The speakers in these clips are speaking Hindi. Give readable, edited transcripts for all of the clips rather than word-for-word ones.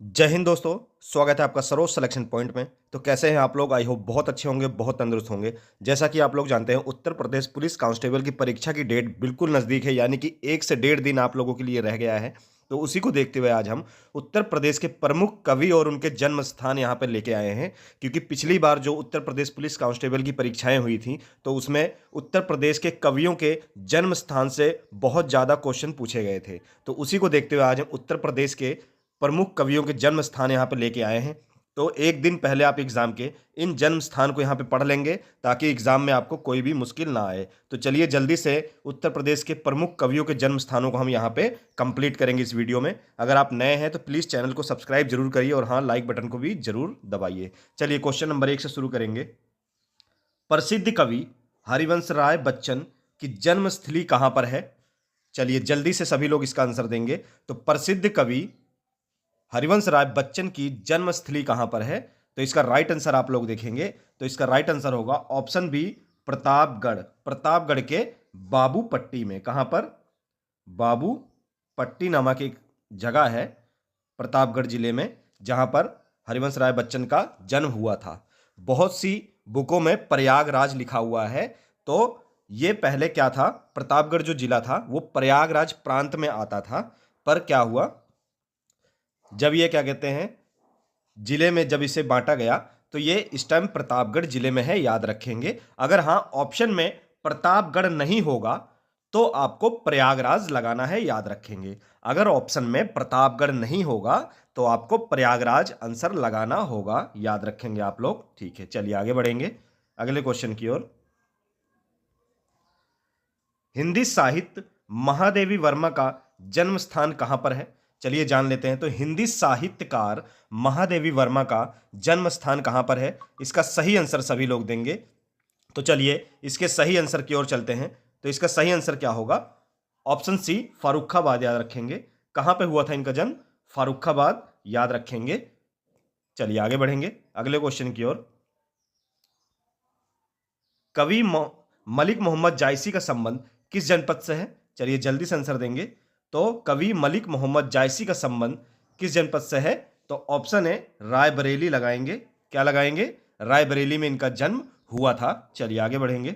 जय हिंद दोस्तों। स्वागत है आपका सरोज सिलेक्शन पॉइंट में। तो कैसे हैं आप लोग? आई होप बहुत अच्छे होंगे, बहुत तंदुरुस्त होंगे। जैसा कि आप लोग जानते हैं, उत्तर प्रदेश पुलिस कांस्टेबल की परीक्षा की डेट बिल्कुल नज़दीक है, यानी कि 1 से 1.5 दिन आप लोगों के लिए रह गया है। तो उसी को देखते हुए आज हम उत्तर प्रदेश के प्रमुख कवि और उनके जन्म स्थान यहाँ पर लेके आए हैं। क्योंकि पिछली बार जो उत्तर प्रदेश पुलिस कांस्टेबल की परीक्षाएं हुई थी, तो उसमें उत्तर प्रदेश के कवियों के जन्म स्थान से बहुत ज़्यादा क्वेश्चन पूछे गए थे। तो उसी को देखते हुए आज हम उत्तर प्रदेश के प्रमुख कवियों के जन्म स्थान यहाँ पे लेके आए हैं। तो एक दिन पहले आप एग्जाम के इन जन्म स्थान को यहाँ पे पढ़ लेंगे, ताकि एग्जाम में आपको कोई भी मुश्किल ना आए। तो चलिए जल्दी से उत्तर प्रदेश के प्रमुख कवियों के जन्म स्थानों को हम यहाँ पे कंप्लीट करेंगे इस वीडियो में। अगर आप नए हैं तो प्लीज़ चैनल को सब्सक्राइब जरूर करिए और हाँ, लाइक बटन को भी जरूर दबाइए। चलिए क्वेश्चन नंबर 1 से शुरू करेंगे। प्रसिद्ध कवि हरिवंश राय बच्चन की जन्मस्थली कहाँ पर है? चलिए जल्दी से सभी लोग इसका आंसर देंगे। तो प्रसिद्ध कवि हरिवंश राय बच्चन की जन्मस्थली कहां पर है? तो इसका राइट आंसर आप लोग देखेंगे तो इसका राइट आंसर होगा ऑप्शन बी, प्रतापगढ़। प्रतापगढ़ के बाबूपट्टी में। कहां पर? बाबूपट्टी नामक एक जगह है प्रतापगढ़ जिले में, जहां पर हरिवंश राय बच्चन का जन्म हुआ था। बहुत सी बुकों में प्रयागराज लिखा हुआ है। तो ये पहले क्या था, प्रतापगढ़ जो जिला था वो प्रयागराज प्रांत में आता था। पर क्या हुआ, जब ये क्या कहते हैं, जिले में जब इसे बांटा गया, तो ये इस टाइम प्रतापगढ़ जिले में है, याद रखेंगे। अगर हाँ ऑप्शन में प्रतापगढ़ नहीं होगा तो आपको प्रयागराज लगाना है, याद रखेंगे। अगर ऑप्शन में प्रतापगढ़ नहीं होगा तो आपको प्रयागराज आंसर लगाना होगा, याद रखेंगे आप लोग। ठीक है, चलिए आगे बढ़ेंगे अगले क्वेश्चन की ओर। हिंदी साहित्य महादेवी वर्मा का जन्म स्थान कहां पर है? चलिए जान लेते हैं। तो हिंदी साहित्यकार महादेवी वर्मा का जन्म स्थान कहां पर है? इसका सही आंसर सभी लोग देंगे। तो चलिए इसके सही आंसर की ओर चलते हैं। तो इसका सही आंसर क्या होगा? ऑप्शन सी, फारुखाबाद, याद रखेंगे। कहां पे हुआ था इनका जन्म? फारुखाबाद, याद रखेंगे। चलिए आगे बढ़ेंगे अगले क्वेश्चन की ओर। कवि मलिक मोहम्मद जायसी का संबंध किस जनपद से है? चलिए जल्दी से आंसर देंगे। तो कवि मलिक मोहम्मद जायसी का संबंध किस जनपद से है? तो ऑप्शन है रायबरेली लगाएंगे। क्या लगाएंगे? रायबरेली में इनका जन्म हुआ था। चलिए आगे बढ़ेंगे।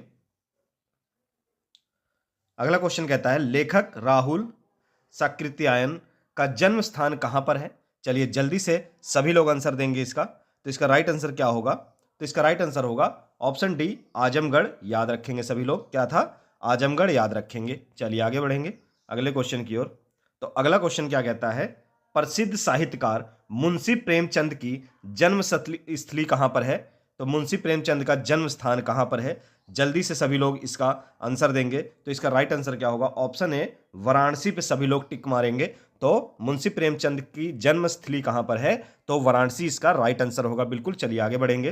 अगला क्वेश्चन कहता है, लेखक राहुल साकृत्यायन का जन्म स्थान कहां पर है? चलिए जल्दी से सभी लोग आंसर देंगे इसका। तो इसका राइट आंसर क्या होगा? तो इसका राइट आंसर होगा ऑप्शन डी, आजमगढ़, याद रखेंगे सभी लोग। क्या था? आजमगढ़, याद रखेंगे। चलिए आगे बढ़ेंगे अगले क्वेश्चन की ओर। तो अगला क्वेश्चन क्या कहता है, प्रसिद्ध साहित्यकार मुंशी प्रेमचंद की जन्म स्थली कहां पर है? तो मुंशी प्रेमचंद का जन्म स्थान कहां पर है? जल्दी से सभी लोग इसका आंसर देंगे। तो इसका राइट आंसर क्या होगा? ऑप्शन ए, वाराणसी पे सभी लोग टिक मारेंगे। तो मुंशी प्रेमचंद की जन्मस्थली कहां पर है? तो वाराणसी इसका राइट आंसर होगा, बिल्कुल। चलिए आगे बढ़ेंगे।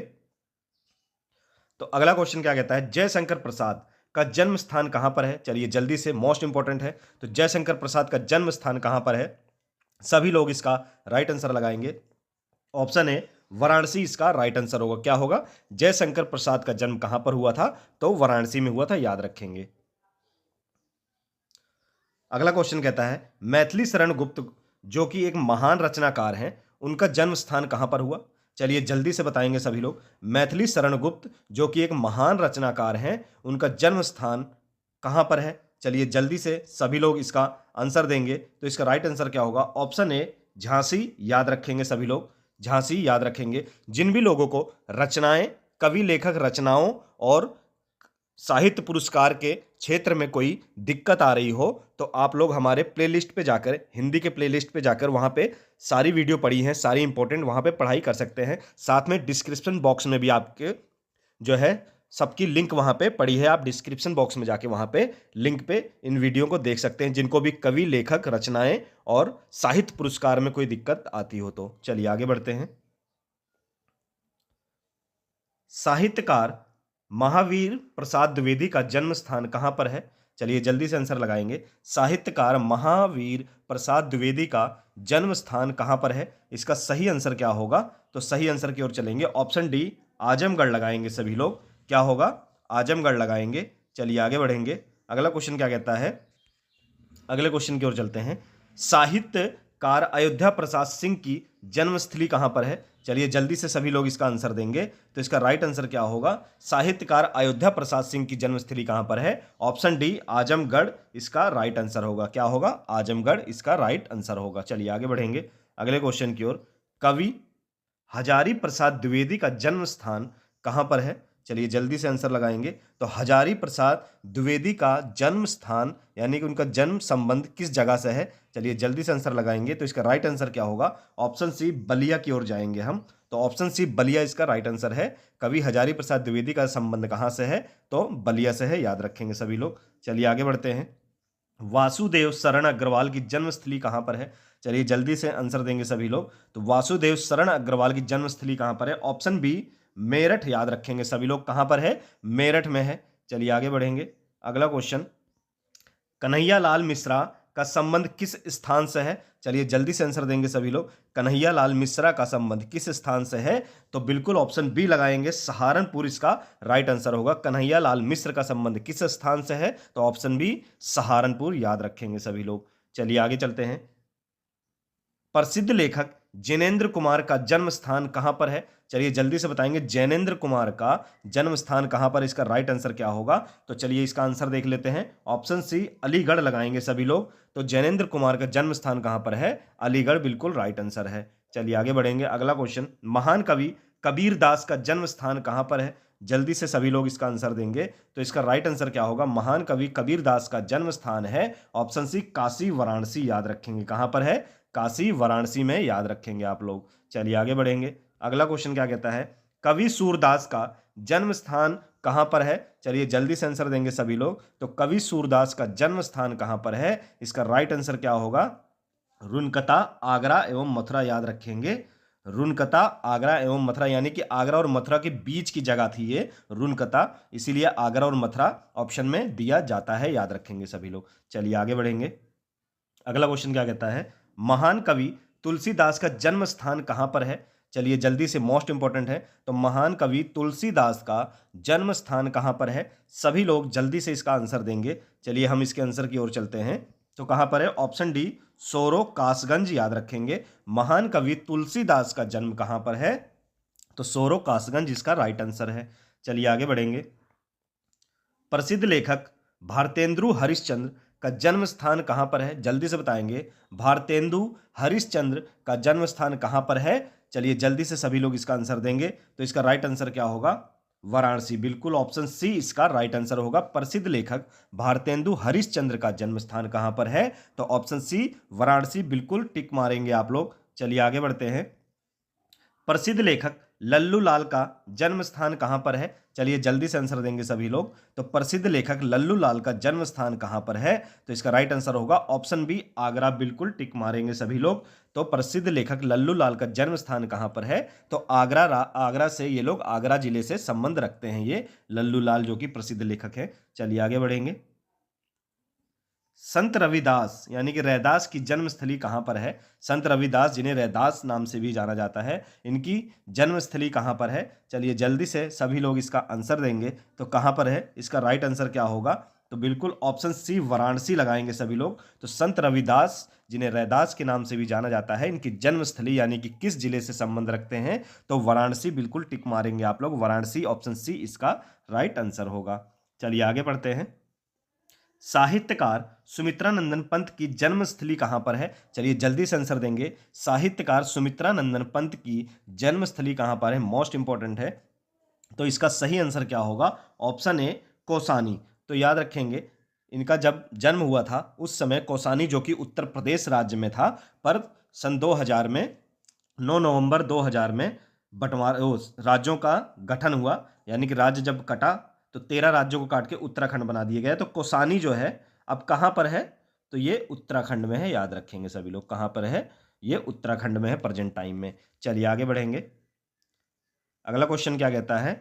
तो अगला क्वेश्चन क्या कहता है, जयशंकर प्रसाद का जन्म स्थान कहां पर है? चलिए जल्दी से, मोस्ट इंपॉर्टेंट है। तो जयशंकर प्रसाद का जन्म स्थान कहां पर है? सभी लोग इसका राइट आंसर लगाएंगे। ऑप्शन ए, वाराणसी इसका राइट आंसर होगा। क्या होगा? जयशंकर प्रसाद का जन्म कहां पर हुआ था? तो वाराणसी में हुआ था, याद रखेंगे। अगला क्वेश्चन कहता है, मैथिली शरण गुप्त जो कि एक महान रचनाकार हैं, उनका जन्म स्थान कहां पर हुआ? चलिए जल्दी से बताएंगे सभी लोग। मैथिली शरण गुप्त जो कि एक महान रचनाकार हैं, उनका जन्म स्थान कहां पर है? चलिए जल्दी से सभी लोग इसका आंसर देंगे। तो इसका राइट आंसर क्या होगा? ऑप्शन ए, झांसी, याद रखेंगे सभी लोग। झांसी, याद रखेंगे। जिन भी लोगों को रचनाएं, कवि लेखक रचनाओं और साहित्य पुरस्कार के क्षेत्र में कोई दिक्कत आ रही हो, तो आप लोग हमारे प्लेलिस्ट पे जाकर, हिंदी के प्लेलिस्ट पे जाकर, वहाँ पे सारी वीडियो पड़ी हैं, सारी इंपॉर्टेंट, वहाँ पे पढ़ाई कर सकते हैं। साथ में डिस्क्रिप्शन बॉक्स में भी आपके जो है सबकी लिंक वहाँ पे पड़ी है। आप डिस्क्रिप्शन बॉक्स में जाके वहाँ पे लिंक पे इन वीडियो को देख सकते हैं, जिनको भी कवि लेखक रचनाएं और साहित्य पुरस्कार में कोई दिक्कत आती हो तो। चलिए आगे बढ़ते हैं। साहित्यकार महावीर प्रसाद द्विवेदी का जन्म स्थान कहां पर है? चलिए जल्दी से आंसर लगाएंगे। साहित्यकार महावीर प्रसाद द्विवेदी का जन्म स्थान कहां पर है? इसका सही आंसर क्या होगा? तो सही आंसर की ओर चलेंगे। ऑप्शन डी, आजमगढ़ लगाएंगे सभी लोग। क्या होगा? आजमगढ़ लगाएंगे। चलिए आगे बढ़ेंगे। अगला क्वेश्चन क्या कहता है, अगले क्वेश्चन की ओर चलते हैं। साहित्य कार अयोध्या प्रसाद सिंह की जन्मस्थली कहां पर है? चलिए जल्दी से सभी लोग इसका आंसर देंगे। तो इसका राइट आंसर क्या होगा? साहित्यकार अयोध्या प्रसाद सिंह की जन्मस्थली कहां पर है? ऑप्शन डी आजमगढ़ इसका राइट आंसर होगा। क्या होगा? आजमगढ़ इसका राइट आंसर होगा। चलिए आगे बढ़ेंगे अगले क्वेश्चन की ओर। कवि हजारी प्रसाद द्विवेदी का जन्म स्थान कहां पर है? चलिए जल्दी से आंसर लगाएंगे। तो हजारी प्रसाद द्विवेदी का जन्म स्थान यानी कि उनका जन्म संबंध किस जगह से है? चलिए जल्दी से आंसर लगाएंगे। तो इसका राइट आंसर क्या होगा? ऑप्शन सी बलिया की ओर जाएंगे हम। तो ऑप्शन सी बलिया इसका राइट आंसर है। कवि हजारी प्रसाद द्विवेदी का संबंध कहां से है? तो बलिया से है, याद रखेंगे सभी लोग। चलिए आगे बढ़ते हैं। वासुदेव शरण अग्रवाल की जन्मस्थली कहां पर है? चलिए जल्दी से आंसर देंगे सभी लोग। तो वासुदेव शरण अग्रवाल की जन्मस्थली कहां पर है? ऑप्शन बी मेरठ, याद रखेंगे सभी लोग। कहां पर है? मेरठ में है। चलिए आगे बढ़ेंगे अगला क्वेश्चन। कन्हैयालाल मिश्रा का संबंध किस स्थान से है? चलिए जल्दी से आंसर देंगे सभी लोग। कन्हैयालाल मिश्रा का संबंध किस स्थान से है? तो बिल्कुल ऑप्शन बी लगाएंगे, सहारनपुर इसका राइट आंसर होगा। कन्हैयालाल मिश्र का संबंध किस स्थान से है? तो ऑप्शन बी सहारनपुर, याद रखेंगे सभी लोग। चलिए आगे चलते हैं। प्रसिद्ध लेखक जैनेन्द्र कुमार का जन्म स्थान कहां पर है? चलिए जल्दी से बताएंगे जैनेन्द्र कुमार का जन्म स्थान कहां पर? इसका राइट आंसर क्या होगा? तो चलिए इसका आंसर देख लेते हैं। ऑप्शन सी अलीगढ़ लगाएंगे सभी लोग। तो जैनेन्द्र कुमार का जन्म स्थान कहां पर है? अलीगढ़ बिल्कुल राइट आंसर है। चलिए आगे बढ़ेंगे अगला क्वेश्चन। महान कवि कबीर दास का जन्म स्थान कहां पर है? जल्दी से सभी लोग इसका आंसर देंगे। तो इसका राइट आंसर क्या होगा? महान कवि कबीर दास का जन्म स्थान है ऑप्शन सी काशी वाराणसी, याद रखेंगे। कहां पर है? काशी वाराणसी में, याद रखेंगे आप लोग। चलिए आगे बढ़ेंगे अगला क्वेश्चन क्या कहता है? कवि सूरदास का जन्म स्थान कहां पर है? चलिए जल्दी से आंसर देंगे सभी लोग। तो कवि सूरदास का जन्म स्थान कहां पर है? इसका राइट आंसर क्या होगा? रुनकता, आगरा एवं मथुरा, याद रखेंगे। रुनकता, आगरा एवं मथुरा, यानी कि आगरा और मथुरा के बीच की जगह थी ये रुनकता, इसीलिए आगरा और मथुरा ऑप्शन में दिया जाता है, याद रखेंगे सभी लोग। चलिए आगे बढ़ेंगे अगला क्वेश्चन क्या कहता है? महान कवि तुलसीदास का जन्म स्थान कहां पर है? चलिए जल्दी से, मोस्ट इंपॉर्टेंट है। तो महान कवि तुलसीदास का जन्म स्थान कहां पर है? सभी लोग जल्दी से इसका आंसर देंगे। चलिए हम इसके आंसर की ओर चलते हैं। तो कहां पर है? ऑप्शन डी सोरो कासगंज, याद रखेंगे। महान कवि तुलसीदास का जन्म कहां पर है? तो सोरो कासगंज इसका राइट आंसर है। चलिए आगे बढ़ेंगे। प्रसिद्ध लेखक भारतेंदु हरिश्चंद्र का जन्म स्थान कहां पर है? जल्दी से बताएंगे। भारतेंदु हरिश्चंद्र का जन्म स्थान कहां पर है? चलिए जल्दी से सभी लोग इसका आंसर देंगे। तो इसका राइट आंसर क्या होगा? वाराणसी, बिल्कुल ऑप्शन सी इसका राइट आंसर होगा। प्रसिद्ध लेखक भारतेंदु हरिश्चंद्र का जन्म स्थान कहां पर है? तो ऑप्शन सी वाराणसी, बिल्कुल टिक मारेंगे आप लोग। चलिए आगे बढ़ते हैं। प्रसिद्ध लेखक लल्लू लाल का जन्म स्थान कहां पर है? चलिए जल्दी से आंसर देंगे सभी लोग। तो प्रसिद्ध लेखक लल्लू लाल का जन्म स्थान कहां पर है? तो इसका राइट आंसर होगा ऑप्शन बी आगरा, बिल्कुल टिक मारेंगे सभी लोग। तो प्रसिद्ध लेखक लल्लू लाल का जन्म स्थान कहां पर है? तो आगरा, आगरा से ये लोग आगरा जिले से संबंध रखते हैं, ये लल्लू लाल जो कि प्रसिद्ध लेखक है। चलिए आगे बढ़ेंगे। संत रविदास यानी कि रैदास की जन्मस्थली कहां पर है? संत रविदास, जिन्हें रैदास नाम से भी जाना जाता है, इनकी जन्मस्थली कहां पर है? चलिए जल्दी से सभी लोग इसका आंसर देंगे। तो कहां पर है? इसका राइट आंसर क्या होगा? तो बिल्कुल ऑप्शन सी वाराणसी लगाएंगे सभी लोग। तो संत रविदास, जिन्हें रैदास के नाम से भी जाना जाता है, इनकी जन्मस्थली यानी कि किस जिले से संबंध रखते हैं? तो वाराणसी, बिल्कुल टिक मारेंगे आप लोग। वाराणसी, ऑप्शन सी इसका राइट आंसर होगा। चलिए आगे बढ़ते हैं। साहित्यकार सुमित्रा नंदन पंत की जन्मस्थली कहां पर है? चलिए जल्दी से आंसर देंगे। साहित्यकार सुमित्रा नंदन पंत की जन्मस्थली कहां पर है? मोस्ट इंपॉर्टेंट है। तो इसका सही आंसर क्या होगा? Option A Kausani. तो याद रखेंगे, इनका जब जन्म हुआ था उस समय कौसानी, जो कि उत्तर प्रदेश राज्य में था, पर सन 2000 में 9 नवंबर 2000 में राज्यों का गठन हुआ, यानी कि राज्य जब कटा तो 13 राज्यों को काट के उत्तराखंड बना दिया गया। तो कौसानी जो है अब कहां पर है? तो ये उत्तराखंड में है, याद रखेंगे सभी लोग। कहां पर है? ये उत्तराखंड में है प्रेजेंट टाइम में। चलिए आगे बढ़ेंगे। अगला क्वेश्चन क्या कहता है?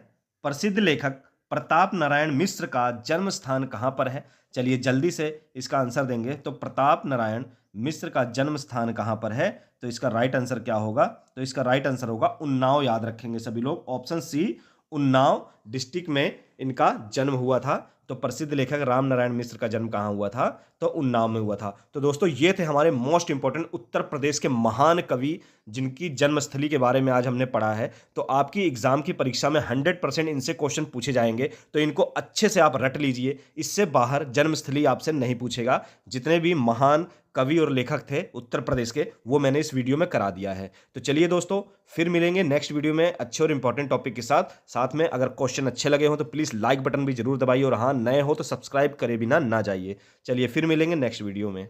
प्रसिद्ध लेखक प्रताप नारायण मिश्र का जन्म स्थान कहां पर है? चलिए जल्दी से इसका आंसर देंगे। तो प्रताप नारायण मिश्र का जन्म स्थान कहां पर है? तो इसका राइट आंसर क्या होगा? तो इसका राइट आंसर होगा उन्नाव, याद रखेंगे सभी लोग। ऑप्शन सी उन्नाव डिस्ट्रिक्ट में इनका जन्म हुआ था। तो प्रसिद्ध लेखक राम नारायण मिश्र का जन्म कहाँ हुआ था? तो उन्नाव में हुआ था। तो दोस्तों ये थे हमारे मोस्ट इंपॉर्टेंट उत्तर प्रदेश के महान कवि जिनकी जन्मस्थली के बारे में आज हमने पढ़ा है। तो आपकी एग्जाम की परीक्षा में 100% इनसे क्वेश्चन पूछे जाएंगे, तो इनको अच्छे से आप रट लीजिए। इससे बाहर जन्मस्थली आपसे नहीं पूछेगा। जितने भी महान कवि और लेखक थे उत्तर प्रदेश के, वो मैंने इस वीडियो में करा दिया है। तो चलिए दोस्तों, फिर मिलेंगे नेक्स्ट वीडियो में अच्छे और इंपॉर्टेंट टॉपिक के साथ। साथ में अगर क्वेश्चन अच्छे लगे हो तो प्लीज़ लाइक बटन भी जरूर दबाइए, और हाँ, नए हो तो सब्सक्राइब करे बिना ना जाइए। चलिए फिर मिलेंगे नेक्स्ट वीडियो में।